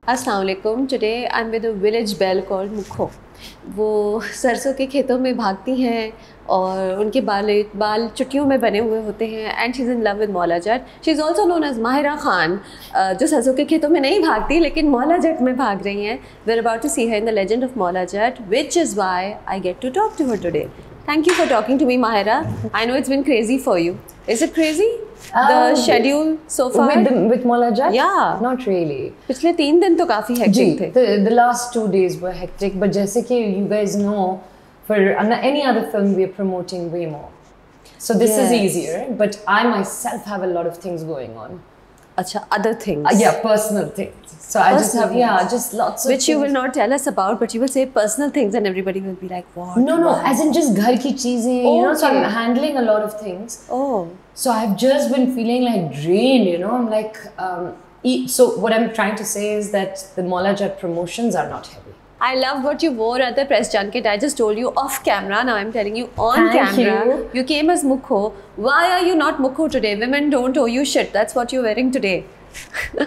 Assalamu alaikum. Today I'm with a village belle called Mukho. वो सरसों के खेतों में भागती हैं और उनके बाल चुटियों में बने हुए होते हैं and she is in love with Maula Jatt. She is also known as Mahira Khan, जो सरसों के खेतों में नहीं भागती लेकिन मौला जट में भाग रही हैं. We are about to see her in the legend of Maula Jatt, which is why I get to talk to her today. Thank you for talking to me, Mahira. I know it's been crazy for you. Is it crazy? The schedule so far? With Maula Jatt? Yeah. Not really. पिछले 3 दिन तो काफी hectic थे. The last 2 days were hectic, but जैसे कि you guys know, for any other film we are promoting way more. So this is easier, but I myself have a lot of things going on. Achha, other things. Yeah, personal things. So I just have, just lots of which things. You will not tell us about, but you will say personal things and everybody will be like, what? No, as in just ghar ki cheezein, you know, so I'm handling a lot of things. Oh. So I've just been feeling like drained, you know, I'm like, so what I'm trying to say is that the Maula Jatt promotions are not heavy. I love what you wore at the press junket. I just told you off camera. Now I'm telling you on camera. You came as Mukho. Why are you not Mukho today? Women don't owe you shit. That's what you're wearing today.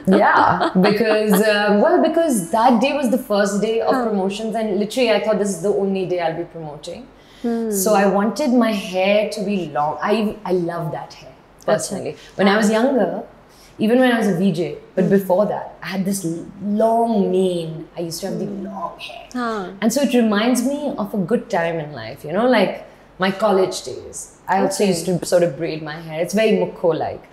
Yeah, because that day was the first day of promotions and literally I thought this is the only day I'll be promoting. So I wanted my hair to be long. I love that hair personally. When I was younger, even when I was a VJ, but before that, I had this long mane. I used to have the long hair. And so it reminds me of a good time in life, you know, like my college days. I also used to sort of braid my hair. It's very Mukho-like.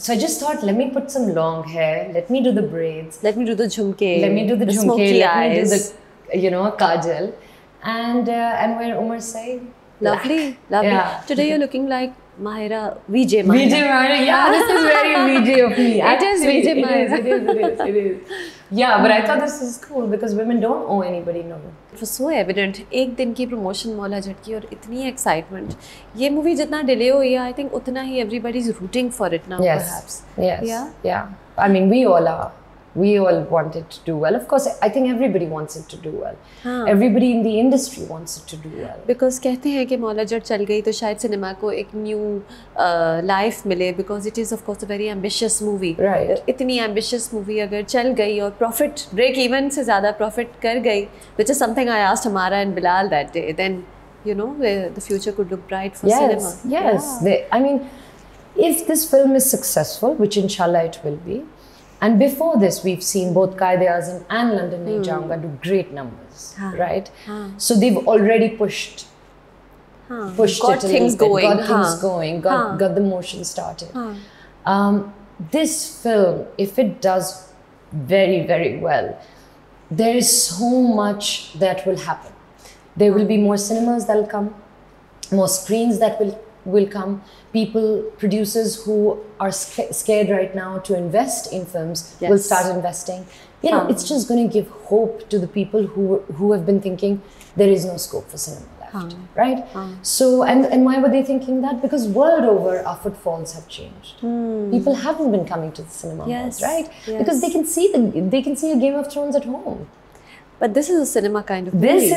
So I just thought, let me put some long hair. Let me do the braids. Let me do the jhumke. Let me do the jhumke. Smoky let eyes. me do the, you know, kajal. And wear Umar Saeed. Lovely, lovely. Yeah. Today you're looking like Mahira, VJ Mahira. VJ Mahira, yeah, this is very VJ of me. It is VJ Mahira. It is. Yeah, but I thought this is cool because women don't owe anybody no. It was so evident. एक दिन की promotion Maula Jatt की और इतनी excitement. ये movie जितना delay हुई है, I think उतना ही everybody is rooting for it now, perhaps. Yes. Yeah. I mean, we all are. We all want it to do well. Of course, I think everybody wants it to do well. Everybody in the industry wants it to do well. Because कहते हैं कि मौला जट चल गई तो शायद cinema को एक new life मिले because it is of course a very ambitious movie. Right. इतनी ambitious movie अगर चल गई और profit break even से ज़्यादा profit कर गई, which is something I asked Amara and Bilal that day, then you know the future could look bright for cinema. Yes. I mean, if this film is successful, which inshallah it will be. And before this, we've seen both Quaid-e-Azam and London Nahi Jaunga do great numbers, right? So they've already pushed got things going, got the motion started. This film, if it does very, very well, there is so much that will happen. There will be more cinemas that will come, more screens that will come. People, producers who are scared right now to invest in films will start investing. You know, it's just going to give hope to the people who have been thinking there is no scope for cinema left, right? So, and why were they thinking that? Because world over, our footfalls have changed. People haven't been coming to the cinema halls, right? Because they can see a Game of Thrones at home. But this is a cinema kind of movie.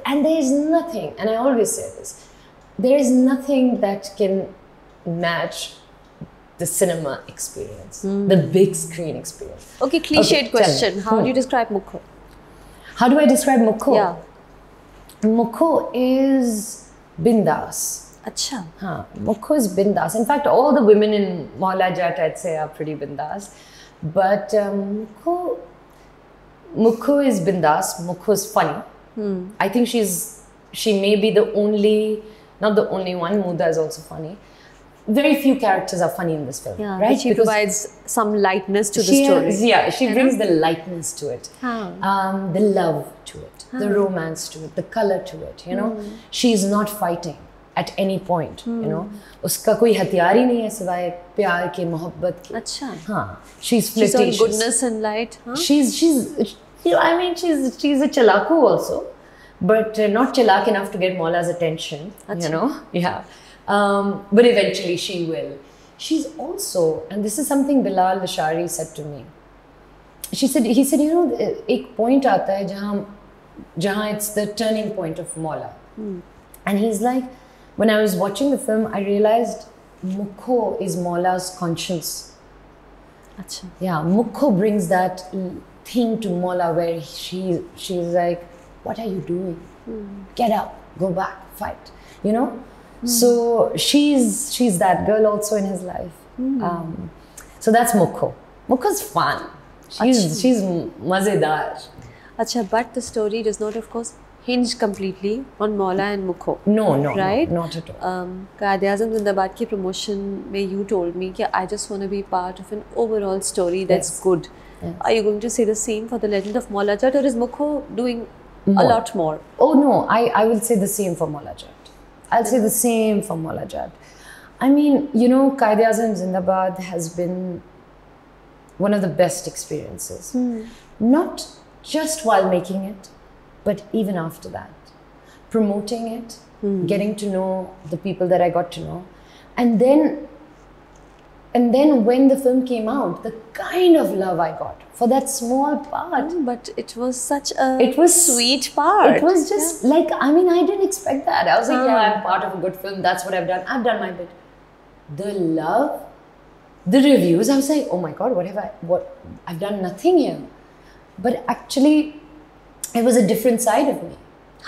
And there is nothing, and I always say this, there is nothing that can match the cinema experience, the big screen experience. Okay, cliched question. How do you describe Mukho? How do I describe Mukho? Yeah. Mukho is bindas. Acha. Mukho is bindas. In fact, all the women in Maula Jatt, I'd say, are pretty bindas. But Mukho is bindas. Mukho is funny. I think she may be the only, not the only one. Muda is also funny. Very few characters are funny in this film, right? She provides some lightness to the story. She brings the lightness to it, the love to it, the romance to it, the color to it. You know, she's not fighting at any point. You know, उसका कोई हथियार ही नहीं है सिवाय प्यार के मोहब्बत के. अच्छा. She's flirtatious. She's all goodness and light. She's you know, I mean, she's a chalaku also, but not chalak enough to get Maula's attention. You know, but eventually she will. She's also, and this is something Bilal Lashari said to me. He said, you know, एक point आता है जहाँ it's the turning point of Maula. And he's like, when I was watching the film, I realized Mukho is Maula's conscience. Achha. Yeah, Mukho brings that thing to Maula where she's like, what are you doing? Get up, go back, fight, you know? So she's that girl also in his life. So that's Mukho. Mukho's fun. She's mazedar. Acha, but the story does not, of course, hinge completely on Maula and Mukho. No, right? Not at all. Quaid-e-Azam Zindabad ki promotion mein you told me that I just want to be part of an overall story that's good. Yes. Are you going to say the same for the Legend of Maula Jatt, or is Mukho doing a lot more? Oh no, I will say the same for Maula Jatt. I'll say the same for Maula Jatt. I mean, you know, Quaid-e-Azam Zindabad has been one of the best experiences. Not just while making it, but even after that. Promoting it, getting to know the people that I got to know. And then when the film came out, the kind of love I got for that small part. But it was such a sweet part. It was just like, I mean, I didn't expect that. I was like, yeah, I'm part of a good film. That's what I've done. I've done my bit. The love, the reviews, I was like, oh my God, I've done nothing here. But actually, it was a different side of me,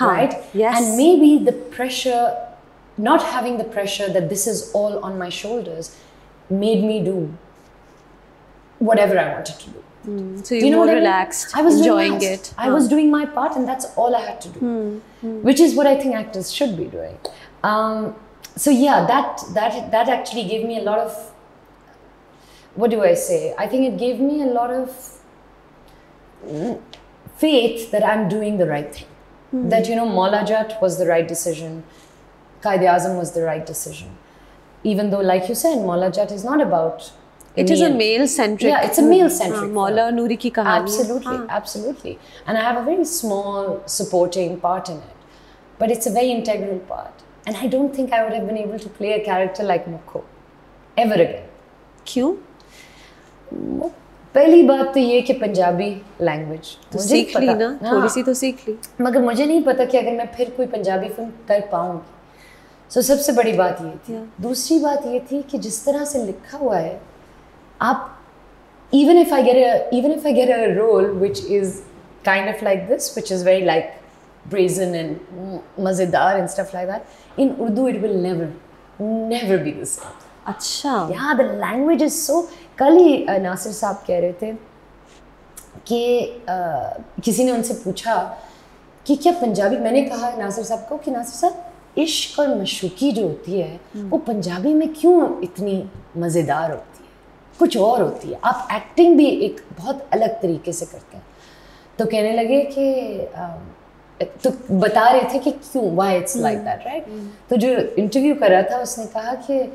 right? Yes. And maybe the pressure, not having the pressure that this is all on my shoulders, made me do whatever I wanted to do. So you were more relaxed, I was enjoying it. I was doing my part, and that's all I had to do, which is what I think actors should be doing. So yeah, that actually gave me a lot of, what do I say? I think it gave me a lot of faith that I'm doing the right thing. That, you know, Maula Jatt was the right decision. Quaid-e-Azam was the right decision. Even though, like you said, Maula Jatt is not about... It is a male-centric... Yeah, it's a male-centric Maula Noori ki kahani. Absolutely, absolutely. And I have a very small supporting part in it. But it's a very integral part. And I don't think I would have been able to play a character like Mukho ever again. क्यों? पहली बात तो ये कि Punjabi language तो सीख ली ना, थोड़ी सी तो सीख ली, मगर मुझे नहीं पता कि अगर मैं फिर कोई पंजाबी फिल्म कर पाऊंगी। सो सबसे बड़ी बात ये थी। दूसरी बात ये थी कि जिस तरह से लिखा हुआ है, आप even if I get a role which is kind of like this, which is very like brazen and mazedar and stuff like that, in Urdu it will never be the same. अच्छा, yeah, the language is so. कल ही नासिर साहब कह रहे थे कि किसी ने उनसे पूछा कि क्या पंजाबी, मैंने कहा नासिर साहब को कि नासिर साहब इश्क और मशूकी जो होती है वो पंजाबी में क्यों इतनी मज़ेदार होती है, कुछ और होती है, आप एक्टिंग भी एक बहुत अलग तरीके से करते हैं। तो कहने लगे कि तो बता रहे थे कि क्यों, why it's like that, right. तो जो इंटरव्यू कर रहा था उसने कहा कि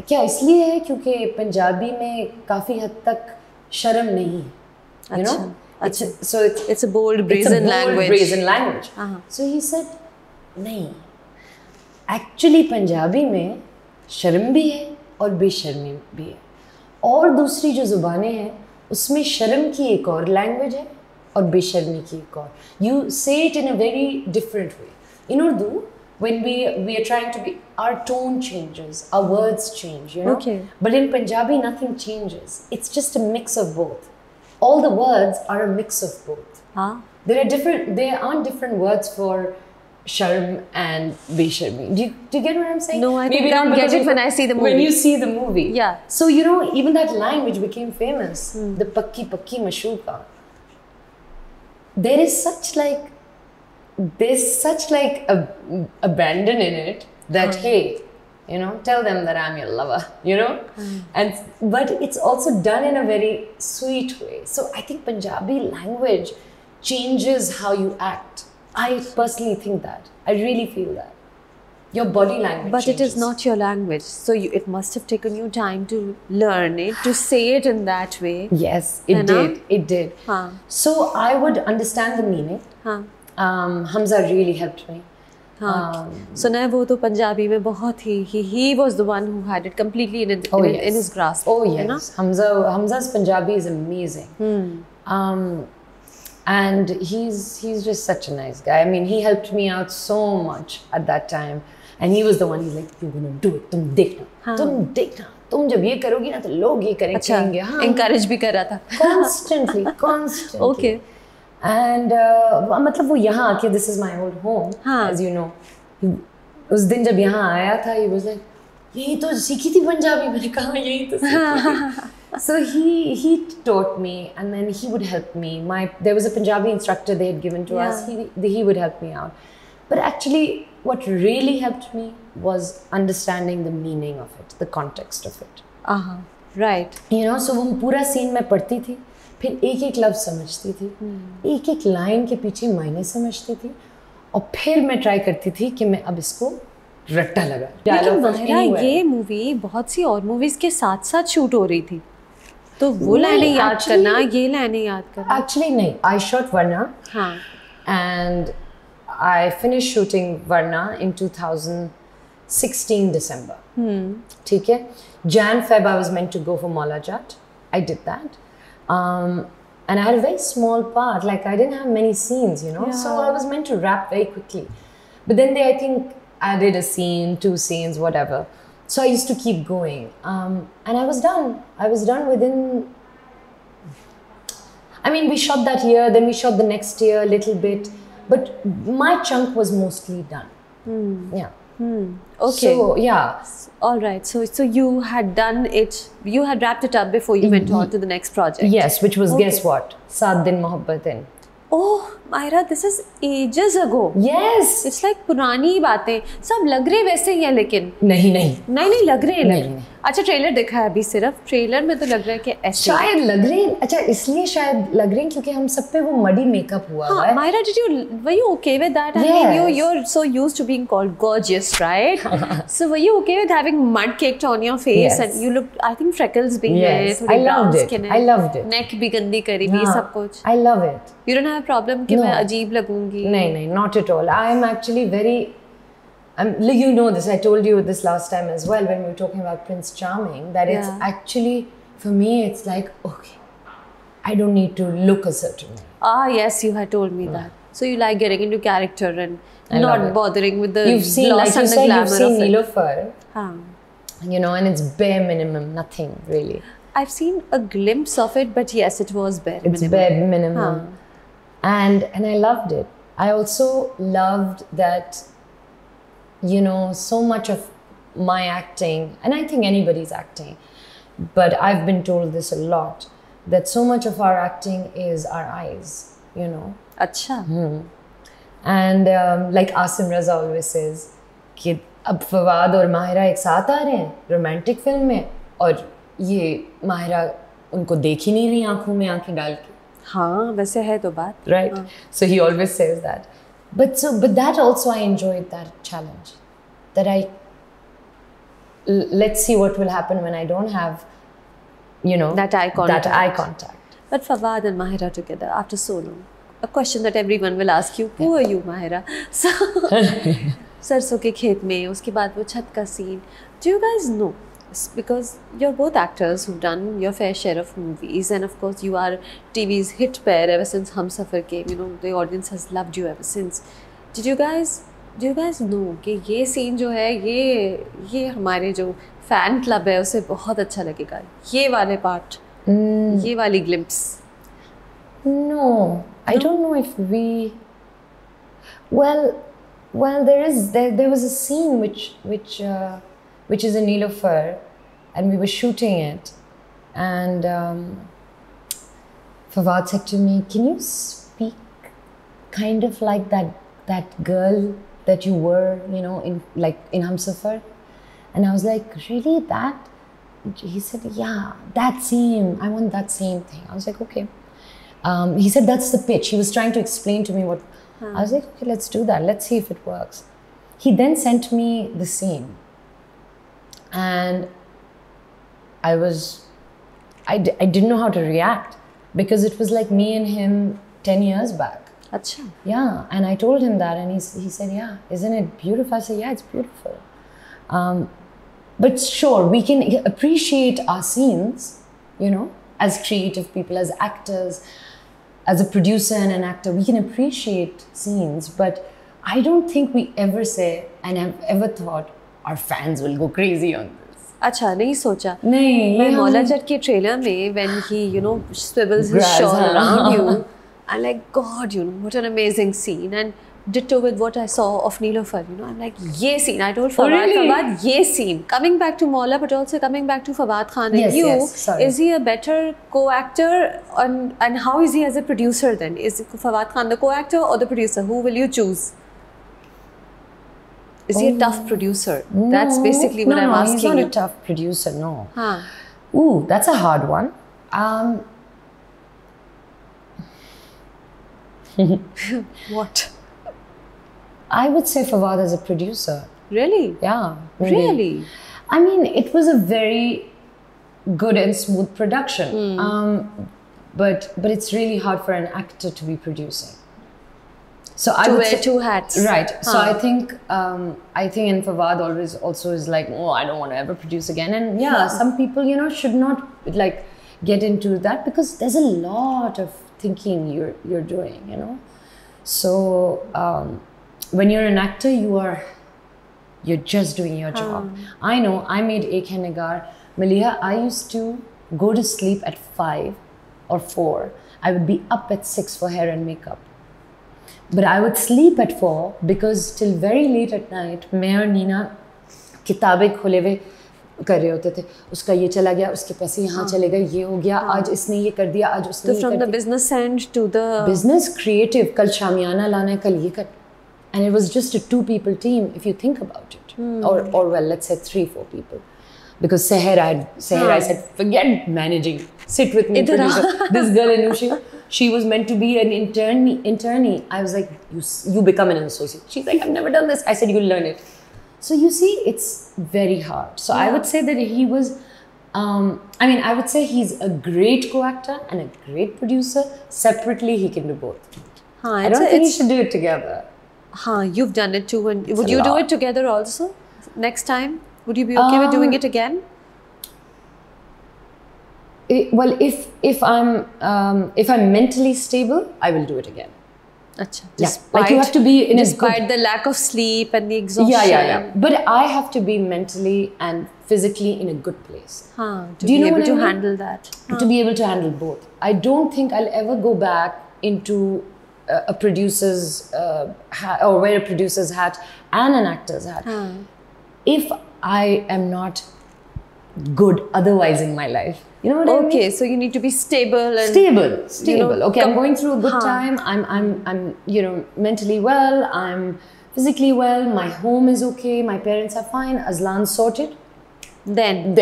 क्या इसलिए है क्योंकि पंजाबी में काफ़ी हद तक शर्म नहीं है, you know? It's a bold, brazen language. So he said, नहीं, actually पंजाबी में शर्म भी है और बेशर्मी भी है, और दूसरी जो ज़ुबानें हैं उसमें शर्म की एक और लैंग्वेज है और बेशर्मी की एक और. You say it in a very different way. In Urdu, when we are trying to be, our tone changes, our words change, you know. Okay. But in Punjabi, nothing changes. It's just a mix of both. All the words are a mix of both. Huh? There aren't different words for sharm and besharmi. Do you get what I'm saying? No, I think I'll get it when I see the movie. When you see the movie. Yeah. So, you know, even that language became famous. The pakki pakki mashuka. There's such like a abandon in it that, hey, you know, tell them that I'm your lover, you know? But it's also done in a very sweet way. So I think Punjabi language changes how you act. I personally think that. I really feel that. Your body language But changes. it is not your language. So it must have taken you time to learn it, to say it in that way. Yes, it did. It did. So I would understand the meaning. Hamza really helped me. So now वो तो पंजाबी में बहुत ही he was the one who had it completely in his grasp. Oh yes, Hamza's Punjabi is amazing. And he's just such a nice guy. I mean, he helped me out so much at that time. And he was the one, he's like, you're gonna do it, तुम देखना, तुम जब ये करोगी ना तो लोग ये करेंगे. हाँ, encourage भी कर रहा था. Constantly. Okay. And मतलब वो यहाँ आके, this is my old home, as you know. उस दिन जब यहाँ आया था, he was like, यही तो सीखी थी पंजाबी. मैंने कहा यही तो सीखी थी. So he taught me, and then he would help me. There was a Punjabi instructor they had given to us. He would help me out. But actually, what really helped me was understanding the meaning of it, the context of it. Right. You know, so वो पूरा scene मैं पढ़ती थी, फिर एक लफ्ज़ समझती थी, एक लाइन के पीछे मायने समझती थी, और फिर मैं ट्राई करती थी कि मैं अब इसको रट्टा लगा. लेकिन माहिरा, ये मूवी बहुत सी और मूवीज के साथ साथ शूट हो रही थी, तो वो लाइनें याद करना, ये लाइनें याद करना. Actually नहीं, I shot Varna. हाँ. And I finished shooting Varna in 2016 December. ठीक है. Jan-Feb I was meant to go for Maula Jatt. I did that. And I had a very small part. Like I didn't have many scenes, you know. Yeah. So I was meant to wrap very quickly. But then they, I think, added a scene, 2 scenes, whatever. So I used to keep going. And I was done. I was done within... I mean, we shot that year, then we shot the next year a little bit. But my chunk was mostly done. Yeah. Okay. So, yeah. All right. So you had done it, you had wrapped it up before you went on to the next project. Yes, which was, guess what? Saat Din Mohabbatin. Oh, Mahira, this is ages ago. Yes. It's like पुरानी बातें. सब लग रहे वैसे ही हैं, लेकिन नहीं लग रहे हैं. नहीं. अच्छा, ट्रेलर देखा है अभी सिर्फ. ट्रेलर में तो लग रहा है कि ऐसे शायद लग रहे हैं. अच्छा, इसलिए शायद लग रहे हैं क्योंकि हम सब पे वो मडी मेकअप हुआ है. Mahira, were you okay with that? Yes. I mean, you're so used to being called gorgeous, right? So were you okay with having mud caked on your face? Yes. And you looked, I think freckles भी हैं, I loved it. I loved it. Neck भी गंदी करी भी, सब कुछ. I love it. You don't have a problem कि मैं अजीब लगूंगी? नहीं, not at all. I am actually very... you know this, I told you this last time as well when we were talking about Prince Charming, that it's actually, for me, it's like, okay, I don't need to look a certain way. Yes, you had told me that. So you like getting into character and not bothering with the gloss and the glamour of it. You've seen Neelofar, you know, and it's bare minimum, nothing really. I've seen a glimpse of it, but yes, it was bare minimum. It's bare minimum. And I loved it. I also loved that, you know, so much of my acting, and I think anybody's acting, but I've been told this a lot, that so much of our acting is our eyes, you know. Acha. And like Asim Raza always says, कि अब फवाद और माहिरा एक साथ आ रहे हैं romantic film में, और ये माहिरा उनको देख ही नहीं रही आंखों में आंखें डाल के. हाँ, वैसे है तो बात. Right. So he always says that. But that also I enjoyed that challenge. That let's see what will happen when I don't have, you know, that eye contact. But Fawad and Mahira together after so long. A question that everyone will ask you, who are you, Mahira? So, सरसों के खेत में, उसके बाद वो छत का scene. Do you guys know? Because you're both actors who've done your fair share of movies, and of course you are TV's hit pair ever since Humsafar came. You know, the audience has loved you ever since. Do you guys know कि ये scene जो है, ये हमारे जो fan club है उसे बहुत अच्छा लगेगा. ये वाले part, ये वाली glimpse. No, I don't know if we. Well, there was a scene which is in Neelofar, and we were shooting it, and Fawad said to me, "Can you speak kind of like that girl that you were, you know, in Humsafar?" And I was like, "Really, that?" He said, "Yeah, that same. I want that same thing." I was like, "Okay." He said, "That's the pitch." He was trying to explain to me what. I was like, "Okay, let's do that. Let's see if it works." He then sent me the scene. And I didn't know how to react, because it was like me and him 10 years back. Achha. Yeah, and I told him that, and he said, "Yeah, isn't it beautiful?" I said, "Yeah, it's beautiful." But sure, we can appreciate our scenes, you know, as creative people, as actors. as a producer and an actor, we can appreciate scenes, but I don't think we ever say and have ever thought our fans will go crazy on this. अच्छा नहीं सोचा. नहीं. मैं मौला जट के trailer में when he swivels his shawl around you, I'm like, God, what an amazing scene. And ditto with what I saw of Neelofar, I'm like, ye scene. I told Fawad, ye scene. Coming back to Maula, but also coming back to Fawad Khan and you. Is he a better co-actor? And how is he as a producer then? Is Fawad Khan the co-actor or the producer? Who will you choose? Is he a tough producer? No, that's basically what I'm asking you. No, he's not a tough producer, no. Ooh, that's a hard one. What? I would say Fawad as a producer. Really? Yeah. Maybe. Really? I mean, it was a very good and smooth production. But it's really hard for an actor to be producing. So I would wear two hats. Right. So I think and Fawad always also is like, oh, I don't want to ever produce again. And yeah, some people, should not like get into that because there's a lot of thinking you're doing, So when you're an actor, you're just doing your job. I know, I made Ek Hai Nigar. Maliha, I used to go to sleep at 5 or 4. I would be up at 6 for hair and makeup. But I would sleep at 4 because till very late at night, मैं और नीना किताबें खोले हुए कर रहे होते थे. उसका ये चला गया, उसके पैसे यहाँ चले गए, ये हो गया, आज इसने ये कर दिया, आज उसने ये कर दिया. From the business end to the business creative, कल शामियाना लाना है, कल ये कर. And it was just a 2-people team if you think about it. Or well, let's say 3-4 people. Because Seher, I said, forget managing. Sit with me, producer. This girl, Anushi, she was meant to be an internee. I was like, you become an associate. She's like, I've never done this. I said, you'll learn it. So you see, it's very hard. So I would say that he was, I would say he's a great co-actor and a great producer. Separately, he can do both. I don't think he should do it together. You've done it too. And would you do it together also next time? Would you be okay with doing it again? Well, if I'm mentally stable, I will do it again. Achha. Like you have to be in despite the lack of sleep and the exhaustion. Yeah. But I have to be mentally and physically in a good place. Do you know able to handle that? To be able to handle both. I don't think I'll ever go back into a producer's hat or wear a producer's hat and an actor's hat. If I am not good otherwise in my life. You know what I mean? Okay, so you need to be stable and stable. Okay, I'm going through a good time. I'm mentally well. I'm physically well. My home is okay. My parents are fine. Azlan sorted. Then.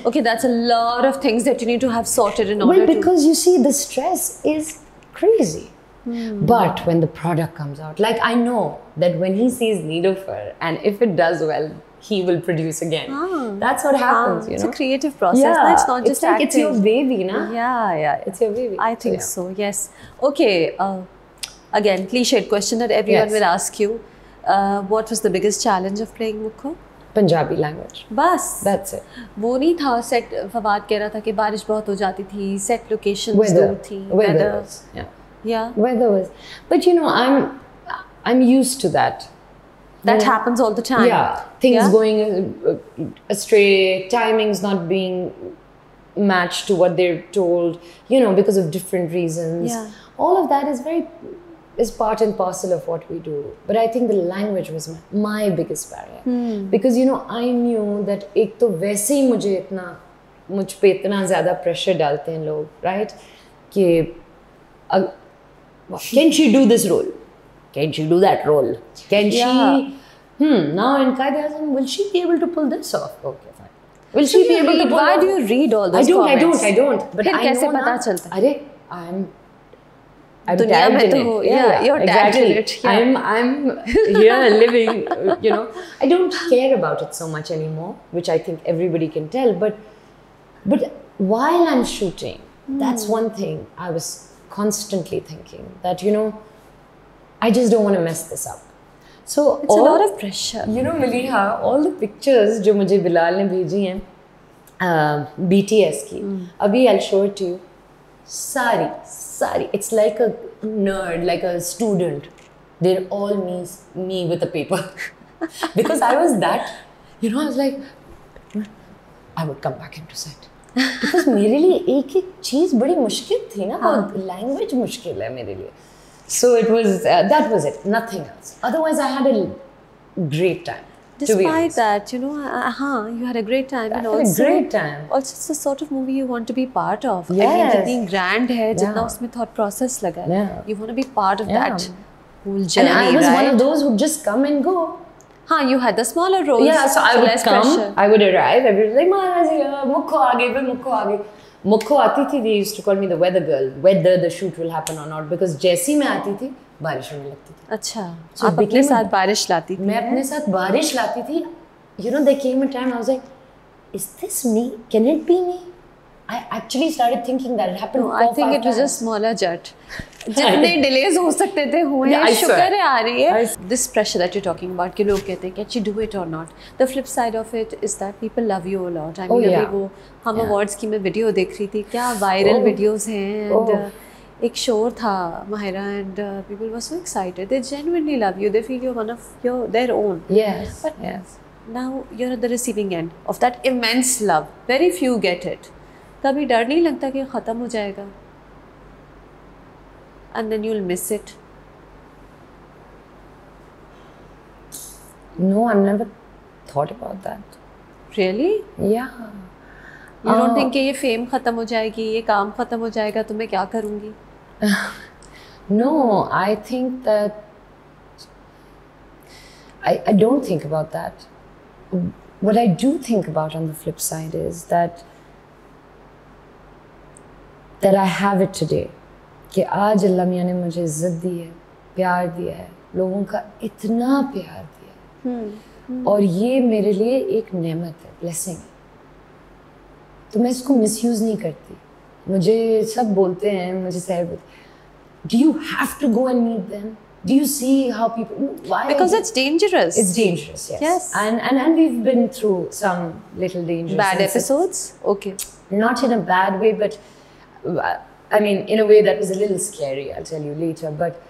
Okay, that's a lot of things that you need to have sorted in order. Well, because you see, the stress is crazy. But when the product comes out, like I know that when he sees Neelofar and if it does well, he will produce again. That's what happens, It's a creative process. Yeah. It's not just acting. It's your baby, na? Yeah. It's your baby. I think so, yes. Okay, again, cliched question that everyone will ask you. What was the biggest challenge of playing Mukho? Punjabi language. Bas. That's it. वो नहीं था set Fawad कह रहा था कि बारिश बहुत हो जाती थी, set locations दूर थी, weather. Yeah. Weather was. But I'm used to that. That happens all the time. Yeah. Things going astray, timings not being matched to what they're told, because of different reasons. Yeah. All of that is part and parcel of what we do. But I think the language was my biggest barrier. Because, I knew that एक तो वैसे ही मुझ पे इतना ज़्यादा pressure डालते हैं लोग, right? कि can she do this role? Can she do that role? Can she? Now in Quaid-e-Azam, will she be able to pull this off? Okay, fine. Will she be able to pull Why do you read all those comments? I don't. But I know now. I'm tagged in it. You're tagged in it. Yeah. I'm here living, I don't care about it so much anymore, which I think everybody can tell. But while I'm shooting, that's one thing I was constantly thinking that, I just don't want to mess this up. So it's a lot of pressure. Maliha, all the pictures जो मुझे बिलाल ने भेजी हैं BTS की, अभी I'll show it to you. Sari. It's like a nerd, like a student. They're all me with a paper. Because I was that, I was like, I would come back into set. Because मेरे लिए एक चीज़ बड़ी मुश्किल थी ना, language मुश्किल है मेरे लिए. So it was, that was it, nothing else. Otherwise I had a great time. Despite that, you had a great time. I had a great time. Also, it's the sort of movie you want to be part of. Yes. I mean, जितनी grand है, जितना उसमें thought process लगा है. You want to be part of that whole journey, and I was right? one of those who just come and go. You had the smaller roles. Yeah, so I would come, pressure. I would arrive, everyone was like, Mahara's here, Mukho aa gayi, Mukho aa gayi. Mukho aati thi, they used to call me the weather girl, whether the shoot will happen or not, because जैसी मैं आती थी, बारिश होने लगती थी. अच्छा, so आप अपने साथ बारिश लाती थी? मैं अपने साथ बारिश लाती थी. There came a time I was like, is this me? Can it be me? I actually started thinking that it happened. I think it was just Maula Jatt. जितने delays हो सकते थे हुए हैं, शुक्र है आ रही है. This pressure that you're talking about, कि लोग कहते हैं, can she do it or not? The flip side of it is that people love you a lot. I mean, अभी वो हम awards की मैं video देख रही थी, क्या viral videos हैं, and एक show था Mahira, and people were so excited. They genuinely love you. They feel you're one of their own. Yes. But now you're at the receiving end of that immense love. Very few get it. कभी डर नहीं लगता कि ख़त्म हो जाएगा? And then you'll miss it. No, I've never thought about that. Really? Yeah. You don't think कि ये fame ख़त्म हो जाएगी, ये काम ख़त्म हो जाएगा, तो मैं क्या करूँगी? No, I think that I don't think about that. What I do think about on the flip side is that I have it today. कि आज अल्लाह मियाँ ने मुझे इज्जत दी है, प्यार दिया है, लोगों का इतना प्यार दिया है, और ये मेरे लिए एक नेमत है, ब्लेसिंग है. तो मैं इसको मिसयूज नहीं करती. मुझे सब बोलते हैं, मुझे सारे बोलते हैं, do you have to go and meet them? Do you see how people? Why? Because it's dangerous. It's dangerous, yes. And we've been through some little dangerous bad episodes. Okay. Not in a bad way, but I mean, in a way that was a little scary. I'll tell you later. But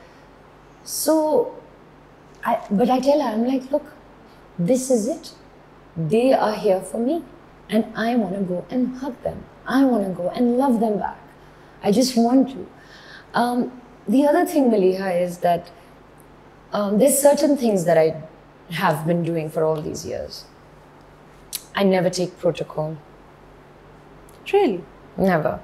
I tell her, I'm like, look, this is it. They are here for me, and I want to go and hug them. I want to go and love them back. I just want to. The other thing, Maliha, is that there's certain things that I have been doing for all these years. I never take protocol. Really? Never.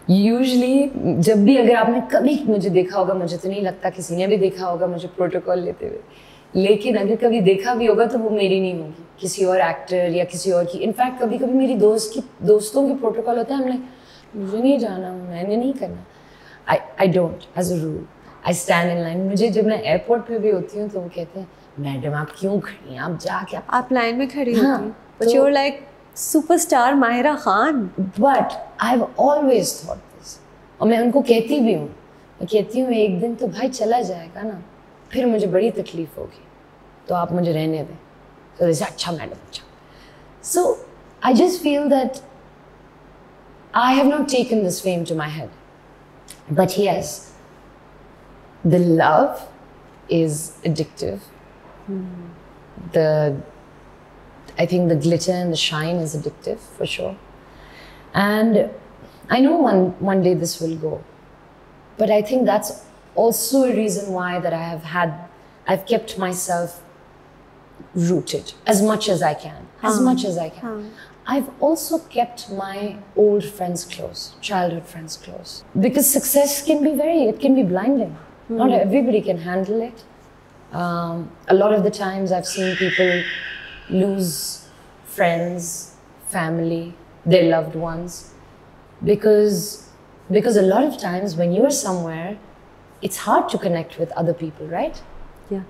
Usually, जब भी अगर आपने कभी मुझे देखा होगा, मुझे तो नहीं लगता किसी ने भी देखा होगा मुझे प्रोटोकॉल लेते हुए. लेकिन अगर कभी देखा भी होगा तो वो मेरी नहीं होगी, किसी और एक्टर या किसी और की. इनफैक्ट कभी-कभी मेरी दोस्तों की प्रोटोकॉल होता है, हम लाइक मुझे नहीं जाना, मैंने नहीं करना. I don't, as a rule. I stand in line. मुझे जब मैं एयरपोर्ट पे भी होती हूँ तो वो कहते हैं, मैडम आप क्यों खड़ी हैं, आप जाके आप लाइन में खड़ी होती हैं. But you're like superstar Mahira Khan. But I've always thought this. और मैं उनको कहती भी हूँ, मैं कहती हूँ एक दिन तो भाई चला जाएगा ना, फिर मुझे बड़ी तकलीफ होगी, तो आप मुझे रहने दें. तो जैसे अच्छा मैडम अच्छा. So I just feel that I have not taken this fame to my head. But yes, the love is addictive. I think the glitter and the shine is addictive for sure. And I know one day this will go. But I think that's also a reason why that I've kept myself rooted as much as I can. As much as I can. I've also kept my old friends close, childhood friends close. Because success can be blinding. Not everybody can handle it. A lot of the times I've seen people lose friends, family, their loved ones. Because a lot of times when you're somewhere, it's hard to connect with other people, right? Yeah.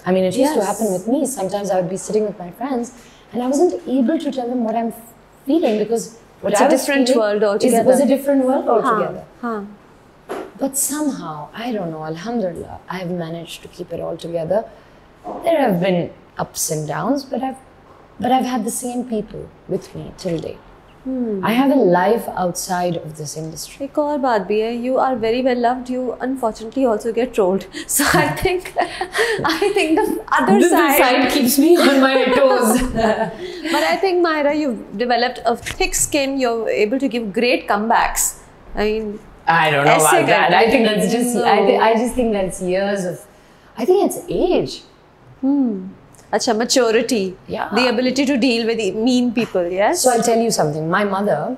I mean, it used to happen with me. Sometimes I would be sitting with my friends and I wasn't able to tell them what I'm feeling because it's a different world altogether. It was a different world altogether. But somehow, I don't know, alhamdulillah, I have managed to keep it all together. There have been ups and downs, but I've had the same people with me till date. I have a life outside of this industry. एक और बात भी है, you are very well loved. You unfortunately also get trolled. So I think the other side keeps me on my toes. But I think, Mahira, you've developed a thick skin. You're able to give great comebacks. I mean, I don't know about that. I think that's just. I just think that's years of. I think it's age. Acha, maturity. Yeah. The ability to deal with mean people. Yes. So I'll tell you something. My mother,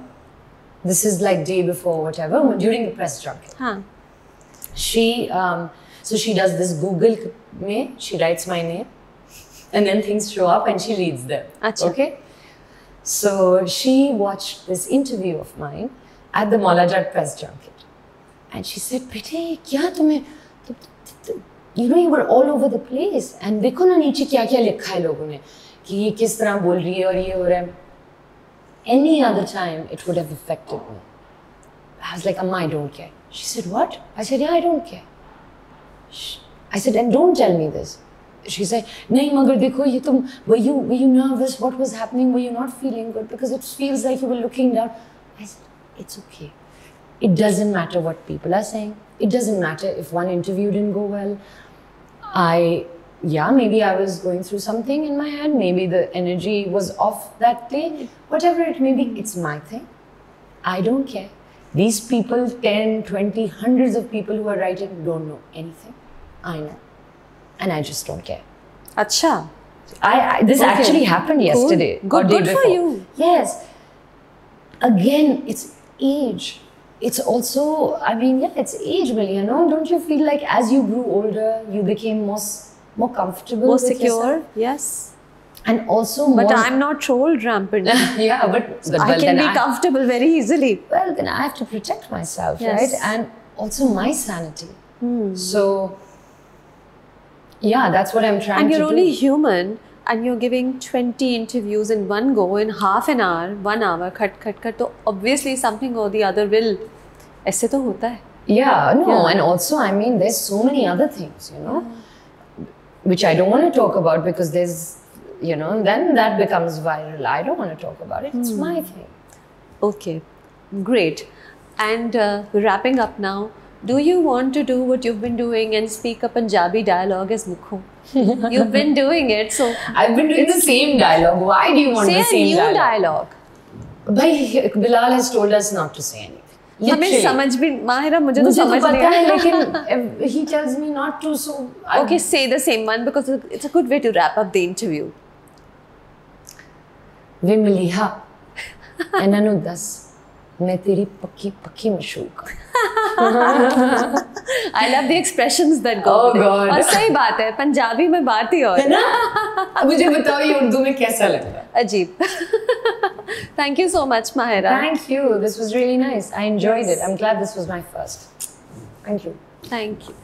this is like day before whatever, during the press junket. She so she does this Google mein, she writes my name, and then things show up and she reads them. Achha. Okay. So she watched this interview of mine at the Maula Jatt press junket, and she said, "Bete, kya tumhe?" You know, you were all over the place, and देखो ना नीचे क्या क्या लिखा है लोगों ने कि ये किस तरह बोल रही है और ये हो रहा है. Any other time, it would have affected me. I was like, Amma, I don't care. She said, what? I said, yeah, I don't care. I said, and don't tell me this. She said, nahi, magar dekho, ye tum, were you nervous? What was happening? Were you not feeling good? Because it feels like you were looking down. I said, it's okay. It doesn't matter what people are saying. It doesn't matter if one interview didn't go well. Maybe I was going through something in my head. Maybe the energy was off that day. Whatever it may be, it's my thing. I don't care. These people, 10, 20, hundreds of people who are writing don't know anything. I know. And I just don't care. Acha. This actually happened yesterday. Good for you. Yes. Again, it's age. It's also, it's age, really, you know. Don't you feel like as you grew older, you became more comfortable, more with secure? yourself? Yes. And also but I'm not trolled rampant. Yeah, but I can be comfortable very easily. Well, then I have to protect myself, yes. right? And also my sanity. So, yeah, that's what I'm trying to do. And you're only human, and you're giving 20 interviews in one go, in half an hour, 1 hour, cut. So obviously something or the other will. ऐसे तो होता है. Yeah, no, and also, there's so many other things, you know, which I don't want to talk about because there's, you know, then that becomes viral. I don't want to talk about it. It's my thing. Okay, great. And wrapping up now, do you want to do what you've been doing and speak a Punjabi dialogue as Mukho? You've been doing it, so... I've been doing the same dialogue. Why do you want the same dialogue? Say a new dialogue. Bhai, Bilal has told us not to say anything. हमें समझ भी माहिरा मुझे तो समझ नहीं है लेकिन he tells me not to, so okay, say the same one because it's a good way to wrap up the interview. वे मिलिहा इन्होंने दस मैं तेरी पक्की मशूक. I love the expressions that go. Oh God. और सही बात है, पंजाबी में बात ही और है ना. मुझे बताओ ये उर्दू में कैसा लगा? अजीब. Thank you so much, Mahira. Thank you. This was really nice. I enjoyed it. I'm glad this was my first. Thank you. Thank you.